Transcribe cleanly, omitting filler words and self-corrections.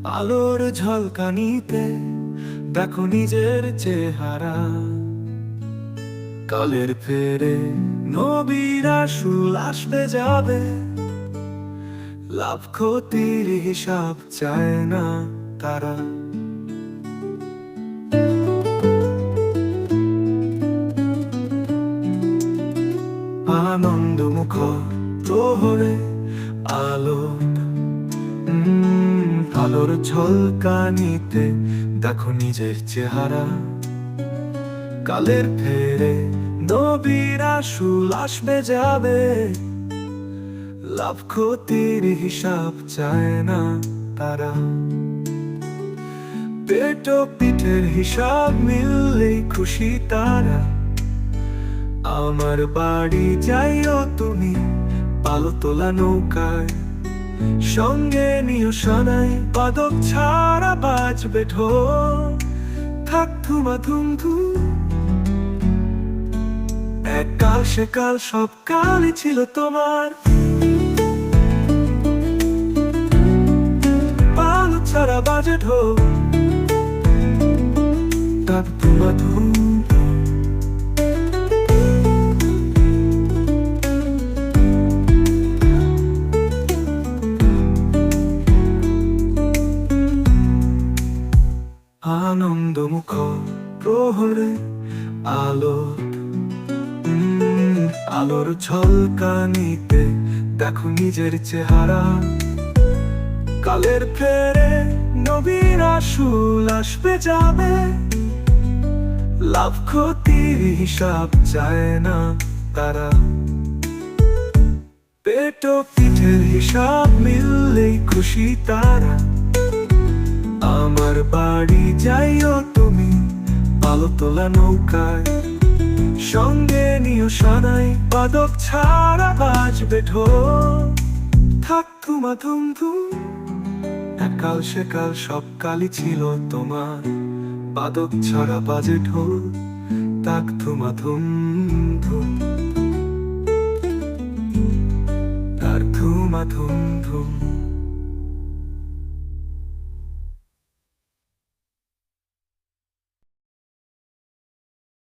আলোর ঝলকানিতে দেখো নিজের চেহারা। কালের ফেরে নবীরা সুল আসবে যাবে, লাভ ক্ষতির হিসাব চায় না তারা। আনন্দমুখ প্রহরে আলো, আলোর ঝলকানিতে দেখো নিজের চেহারা। কালের ফেরে নবীরা সুল আসবে যাবে, লাভ ক্ষতির হিসাব চায় না তারা। পেট ও পিঠের হিসাব মিললেই খুশি তারা। আমার বাড়ি যাইও তুমি পালো তোলা নৌকায়, সঙ্গে নিও সানাই বাদক ছাড়া বাজবে ঢোল। থাক ধুমা ধুম ধুম, এককাল সেকাল সব কালই ছিল তোমার। পালো ছাড়া বাজে ঢোল, থাক ধুমা ধুম। আনন্দমুখ প্রহরে আলো, আলোর ঝলকানিতে দেখো নিজের চেহারা। কালের ফেরে নবীরা সুল আসবে যাবে, লাভ ক্ষতির হিসাব চায় না তারা। পেট ও পিঠের হিসাব মিললেই খুশি তারা। আমার বাড়ি যাইও তুমি পালো তোলা নৌকায়, সঙ্গে নিও সানাই বাদক ছাড়া বাজবে ঢোল। থাক ধুমা ধুম ধুম, একাল সেকাল সব কালই ছিল তোমার। বাদক ছাড়া বাজে ঢোল, থাক ধুমা ধুম ধুম, আর ধুমা ধুম ধুম।